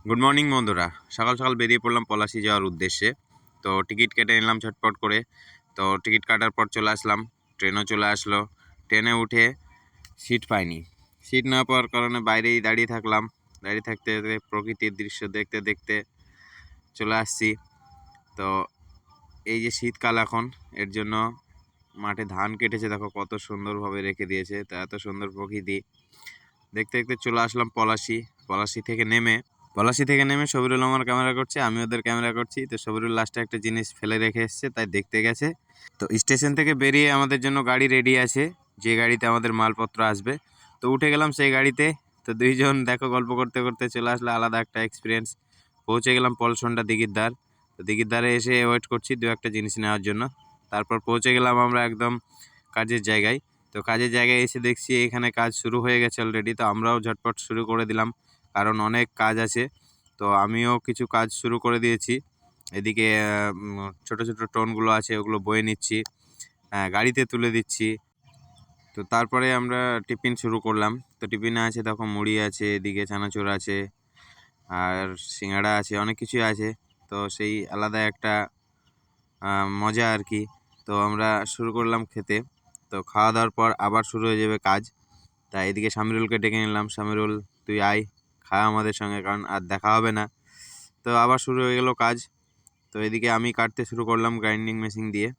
Good morning বন্ধুরা। সকাল সকাল বেরিয়ে পড়লাম পলাশী যাওয়ার উদ্দেশ্যে। তো টিকিট কেটে নিলাম ঝটপট করে। তো টিকিট কাটার পর চলে আসলাম, ট্রেনও চলে আসলো। ট্রেনে উঠে সিট পাইনি। সিট না পাওয়ার কারণে বাইরেই দাঁড়িয়ে থাকলাম। দাঁড়িয়ে থাকতে থাকতে প্রকৃতির দৃশ্য দেখতে দেখতে চলে আসছি। তো এই যে শীতকাল এখন, এর জন্য মাঠে ধান কেটেছে, দেখো কত সুন্দরভাবে রেখে দিয়েছে। তো এত সুন্দর প্রকৃতি দেখতে দেখতে চলে আসলাম পলাশী। পলাশী থেকে নেমে সবিরুল আমার ক্যামেরা করছে, আমি ওদের ক্যামেরা করছি। তো সবিরুল লাস্টে একটা জিনিস ফেলে রেখে এসছে, তাই দেখতে গেছে। তো স্টেশন থেকে বেরিয়ে আমাদের জন্য গাড়ি রেডি আছে, যে গাড়িতে আমাদের মালপত্র আসবে। তো উঠে গেলাম সেই গাড়িতে। তো দুইজন দেখো গল্প করতে করতে চলে আসলো, আলাদা একটা এক্সপিরিয়েন্স। পৌঁছে গেলাম পলসন্ডা দিঘির ধার। তো দিঘির ধারে এসে ওয়েট করছি দু একটা জিনিস নেওয়ার জন্য। তারপর পৌঁছে গেলাম আমরা একদম কাজের জায়গায়। তো কাজের জায়গায় এসে দেখছি এখানে কাজ শুরু হয়ে গেছে অলরেডি। তো আমরাও ঝটপট শুরু করে দিলাম, কারণ অনেক কাজ আছে। তো আমিও কিছু কাজ শুরু করে দিয়েছি। এদিকে ছোট ছোট টোনগুলো আছে, ওগুলো বয়ে নিচ্ছি, গাড়িতে তুলে দিচ্ছি। তো তারপরে আমরা টিফিন শুরু করলাম। তো টিফিনে আছে দেখো মুড়ি আছে, এদিকে চানাচুর আছে, আর সিঙ্গাড়া আছে, অনেক কিছুই আছে। তো সেই আলাদা একটা মজা আর কি। তো আমরা শুরু করলাম খেতে। তো খাওয়া দাওয়ার পর আবার শুরু হয়ে যাবে কাজ। তাই এদিকে সামিরুলকে ডেকে নিলাম, সামিরুল তুই আয়, খা আমাদের সঙ্গে, কারণ আর দেখা হবে না। তো আবার শুরু হয়ে গেল কাজ। তো এদিকে আমি কাটতে শুরু করলাম গ্রাইন্ডিং মেশিন দিয়ে।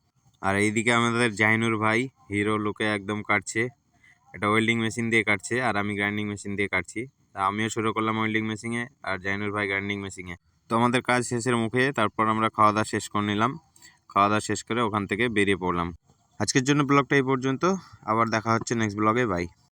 আর এইদিকে আমাদের জাহিনুর ভাই হিরো লুকে একদম কাটছে, এটা ওয়েল্ডিং মেশিন দিয়ে কাটছে, আর আমি গ্রাইন্ডিং মেশিন দিয়ে কাটছি। তা আমিও শুরু করলাম ওয়েল্ডিং মেশিনে, আর জাহিনুর ভাই গ্রাইন্ডিং মেশিনে। তো আমাদের কাজ শেষের মুখে, তারপর আমরা খাওয়া দাওয়া শেষ করে নিলাম। খাওয়া দাওয়া শেষ করে ওখান থেকে বেরিয়ে পড়লাম। আজকের জন্য ব্লগটা এই পর্যন্ত, আবার দেখা হচ্ছে নেক্সট ব্লগে। বাই।